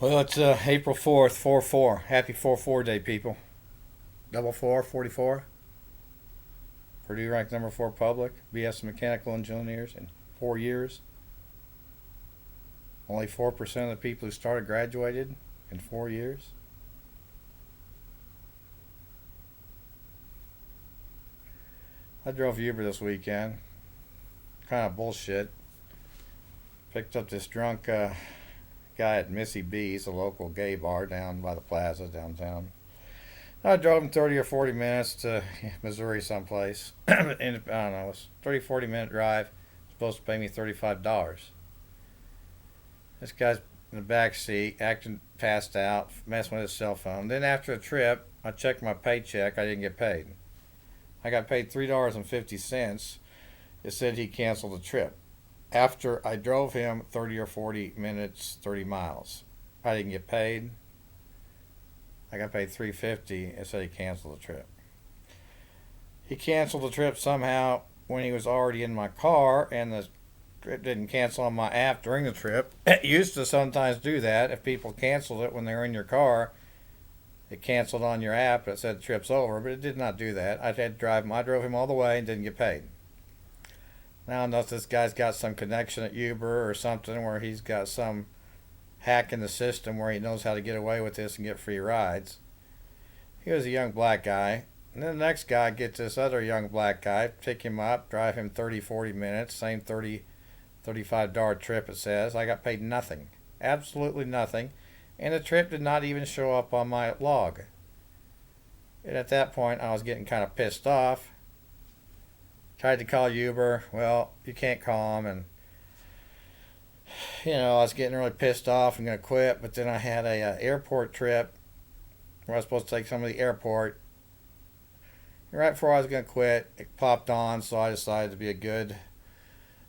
Well, it's April 4th, 4-4. Happy 4-4 day, people. Double 4, 44. Purdue ranked number 4 public. BS Mechanical Engineers in 4 years. Only 4% of the people who started graduated in 4 years. I drove Uber this weekend. Kind of bullshit. Picked up this drunk guy at Missy B's, a local gay bar down by the plaza downtown. I drove him 30 or 40 minutes to Missouri someplace. And I don't know, it was a 30, 40 minute drive. Supposed to pay me $35. This guy's in the back seat, acting passed out, messing with his cell phone. Then after the trip, I checked my paycheck. I didn't get paid. I got paid $3.50. It said he canceled the trip. After I drove him 30 or 40 minutes, 30 miles. I didn't get paid. I got paid $3.50. It said he canceled the trip. He canceled the trip somehow when he was already in my car, and the trip didn't cancel on my app during the trip. It used to sometimes do that. If people canceled it when they were in your car, it canceled on your app. It said the trip's over, but it did not do that. I had to drive him. I drove him all the way and didn't get paid. Now, unless this guy's got some connection at Uber or something where he's got some hack in the system where he knows how to get away with this and get free rides. He was a young black guy. And then the next guy gets this other young black guy, pick him up, drive him 30, 40 minutes, same $35 trip it says. I got paid nothing. Absolutely nothing. And the trip did not even show up on my log. And at that point, I was getting kind of pissed off. Tried to call Uber. Well, you can't call them. And, I was getting really pissed off and going to quit. But then I had a airport trip where I was supposed to take somebody to the airport. And right before I was going to quit, it popped on. So I decided to be a good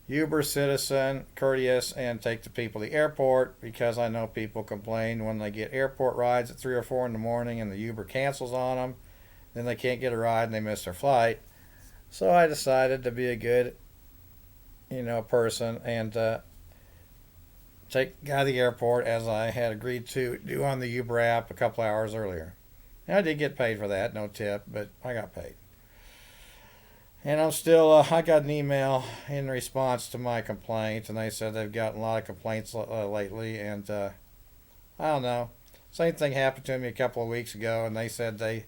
Uber citizen, courteous, and take the people to the airport, because I know people complain when they get airport rides at 3 or 4 in the morning and the Uber cancels on them. Then they can't get a ride and they miss their flight. So I decided to be a good, person and take the guy to the airport as I had agreed to do on the Uber app a couple hours earlier. And I did get paid for that, no tip, but I got paid. And I'm still, I got an email in response to my complaint, and they said they've gotten a lot of complaints lately, and I don't know. Same thing happened to me a couple of weeks ago, and they said they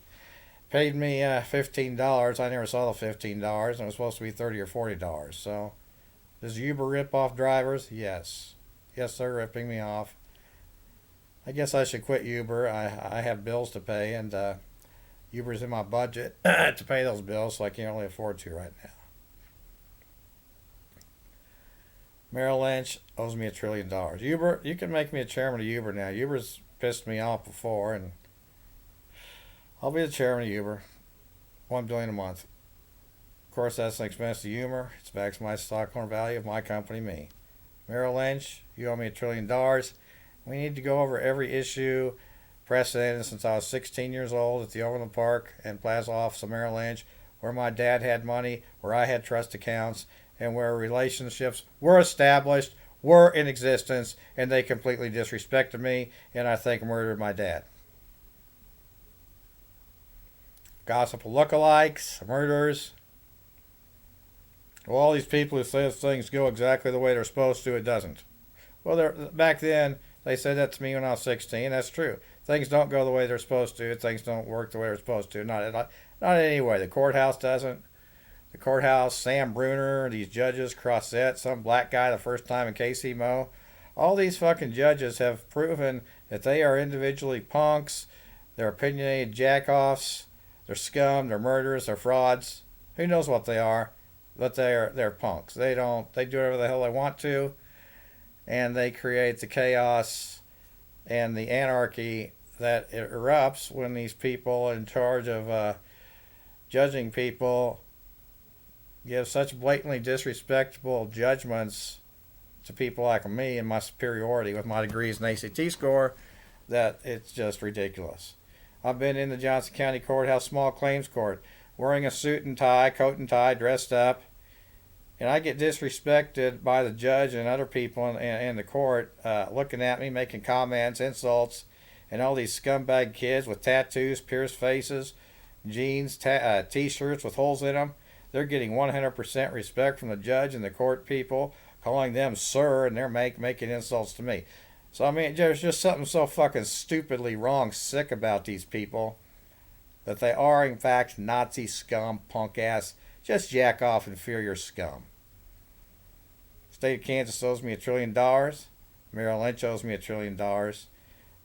paid me $15. I never saw the $15, and it was supposed to be $30 or $40. So, does Uber rip off drivers? Yes. Yes, they're ripping me off. I guess I should quit Uber. I have bills to pay, and Uber's in my budget to pay those bills, so I can't really afford to right now. Merrill Lynch owes me $1 trillion. Uber, you can make me a chairman of Uber now. Uber's pissed me off before, and I'll be the chairman of Uber. $1 billion a month. Of course, that's an expense to humor. It's back to my stockholder value of my company, me. Merrill Lynch, you owe me $1 trillion. We need to go over every issue precedent since I was 16 years old at the Overland Park and Plaza office of Merrill Lynch, where my dad had money, where I had trust accounts, and where relationships were established, were in existence, and they completely disrespected me, and I think murdered my dad. Gossip lookalikes, murders. Well, all these people who say things go exactly the way they're supposed to, it doesn't. Well, back then, they said that to me when I was 16. That's true. Things don't go the way they're supposed to. Things don't work the way they're supposed to. Not in any way. The courthouse doesn't. The courthouse, Sam Bruner, these judges, Crossett, some black guy the first time in KC Mo. All these fucking judges have proven that they are individually punks. They're opinionated jackoffs. They're scum. They're murderers. They're frauds. Who knows what they are? But they're punks. They do whatever the hell they want to, and they create the chaos and the anarchy that erupts when these people in charge of judging people give such blatantly disrespectful judgments to people like me and my superiority with my degrees and ACT score that it's just ridiculous. I've been in the Johnson County Courthouse Small Claims Court wearing a suit and tie, coat and tie, dressed up, And I get disrespected by the judge and other people in the court, looking at me, making comments, insults, and all these scumbag kids with tattoos, pierced faces, jeans, t-shirts with holes in them. They're getting 100% respect from the judge and the court people, calling them sir, and they're making insults to me. So I mean, there's just something so fucking stupidly wrong, sick about these people, that they are in fact Nazi scum, punk ass, just jack off inferior scum. State of Kansas owes me $1 trillion. Merrill Lynch owes me $1 trillion.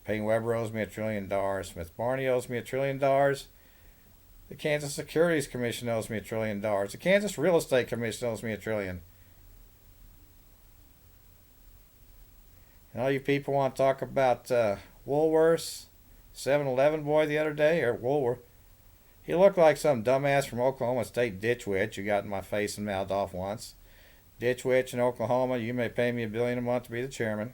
Payne Webber owes me $1 trillion. Smith Barney owes me $1 trillion. The Kansas Securities Commission owes me $1 trillion. The Kansas Real Estate Commission owes me $1 trillion. And all you people want to talk about Woolworths, 7-Eleven boy the other day, or Woolworth. He looked like some dumbass from Oklahoma State ditchwitch who got in my face and mouthed off once. Ditchwitch in Oklahoma, you may pay me $1 billion a month to be the chairman.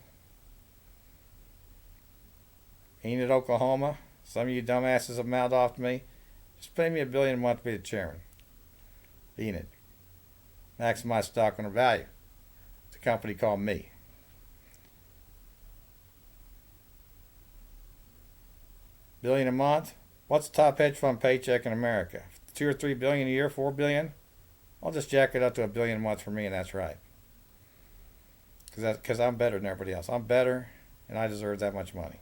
Enid, Oklahoma, some of you dumbasses have mouthed off to me. Just pay me $1 billion a month to be the chairman. Enid. Maximize stock owner value. It's a company called me. $1 billion a month? What's the top hedge fund paycheck in America? 2 or 3 billion a year, 4 billion? I'll just jack it up to $1 billion a month for me, and that's right. Because I'm better than everybody else. I'm better, and I deserve that much money.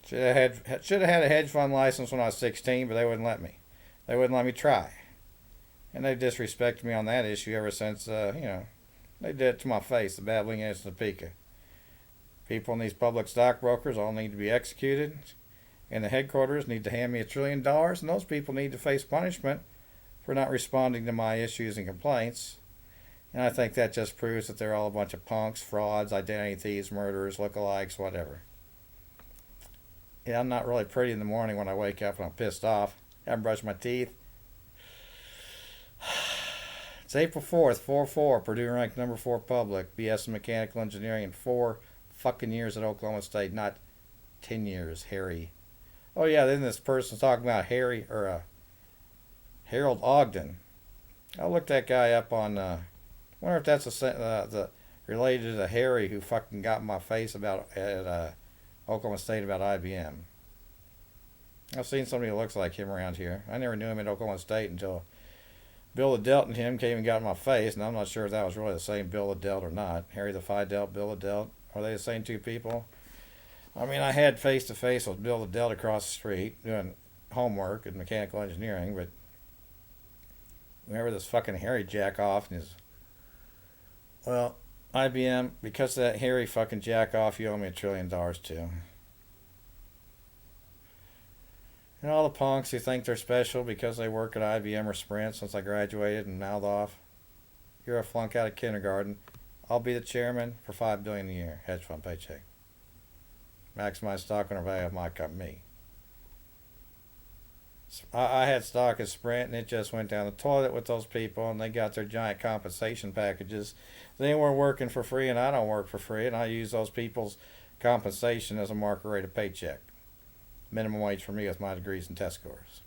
Should have had a hedge fund license when I was 16, but they wouldn't let me. They wouldn't let me try. And they disrespected me on that issue ever since, they did it to my face, the babbling ass of Topeka. People in these public stockbrokers all need to be executed, and the headquarters need to hand me $1 trillion, and those people need to face punishment for not responding to my issues and complaints. And I think that just proves that they're all a bunch of punks, frauds, identity thieves, murderers, lookalikes, whatever. Yeah, I'm not really pretty in the morning when I wake up and I'm pissed off. Haven't brushed my teeth. It's April 4th, 4-4. Purdue ranked number 4 public. BS in mechanical engineering in 4 fucking years at Oklahoma State, not 10 years, Harry. Oh yeah, then this person's talking about Harold Ogden. I looked that guy up on, wonder if that's the related to Harry who fucking got in my face about at Oklahoma State about IBM. I've seen somebody who looks like him around here. I never knew him at Oklahoma State until Bill the Delt and him came and got in my face, and I'm not sure if that was really the same Bill the Delt or not. Harry the Phi Delt, Bill the Delt. Are they the same two people? I mean, I had face-to-face with Bill the Delt across the street doing homework in mechanical engineering, but whenever this fucking Harry jack off and his... Well, IBM, because of that Harry fucking jack off, you owe me $1 trillion too. And all the punks who think they're special because they work at IBM or Sprint since I graduated and mouth off. You're a flunk out of kindergarten. I'll be the chairman for $5 billion a year, hedge fund paycheck. Maximize stock owner value of my company. I had stock at Sprint and it just went down the toilet with those people, and they got their giant compensation packages. They weren't working for free, and I don't work for free, and I use those people's compensation as a market rate of paycheck. Minimum wage for me with my degrees and test scores.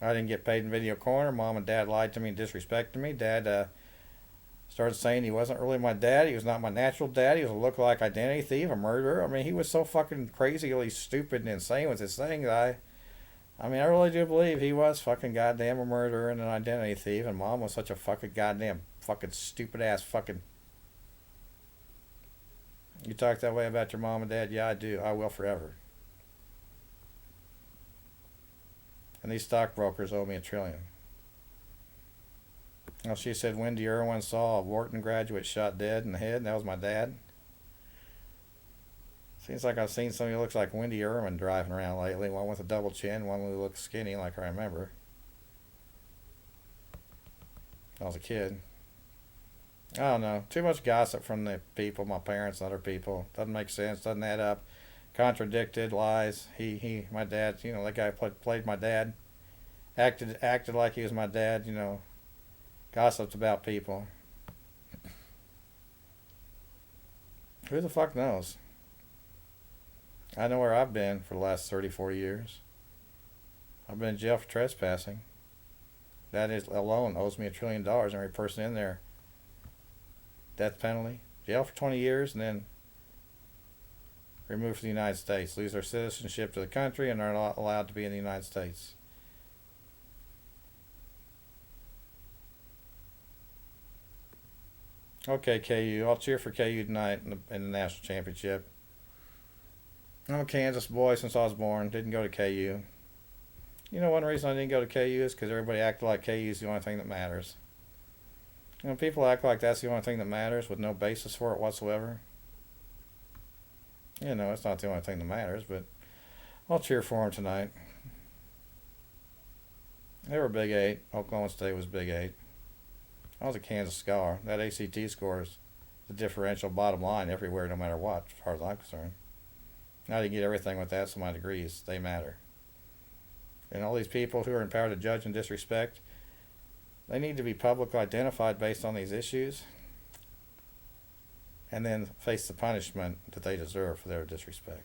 I didn't get paid in Video Corner. Mom and Dad lied to me and disrespected me. Dad started saying he wasn't really my dad. He was not my natural dad. He was a lookalike identity thief, a murderer. I mean, he was so fucking crazily stupid and insane with his thing that I mean, I really do believe he was fucking goddamn a murderer and an identity thief, and Mom was such a fucking goddamn fucking stupid ass fucking... You talk that way about your mom and dad? Yeah, I do. I will forever. And these stockbrokers owe me $1 trillion. Well, she said Wendy Irwin saw a Wharton graduate shot dead in the head, and that was my dad. Seems like I've seen somebody who looks like Wendy Irwin driving around lately. One with a double chin, one who looks skinny like I remember. I was a kid. I don't know. Too much gossip from the people, my parents and other people. Doesn't make sense. Doesn't add up. Contradicted, lies. My dad, that guy played my dad. Acted like he was my dad, Gossiped about people. Who the fuck knows? I know where I've been for the last 34 years. I've been in jail for trespassing. That is alone owes me $1 trillion. Every person in there, death penalty, jail for 20 years, and then removed from the United States, lose their citizenship to the country, and are not allowed to be in the United States. Okay, KU. I'll cheer for KU tonight in the national championship. I'm a Kansas boy since I was born. Didn't go to KU. You know, one reason I didn't go to KU is because everybody acted like KU is the only thing that matters. You know, people act like that's the only thing that matters with no basis for it whatsoever. You know, it's not the only thing that matters, but I'll cheer for them tonight. They were Big 8. Oklahoma State was Big 8. I was a Kansas scholar. That ACT score is the differential bottom line everywhere, no matter what, as far as I'm concerned. I didn't get everything with that, so my degrees, they matter. And all these people who are empowered to judge and disrespect, they need to be publicly identified based on these issues and then face the punishment that they deserve for their disrespect.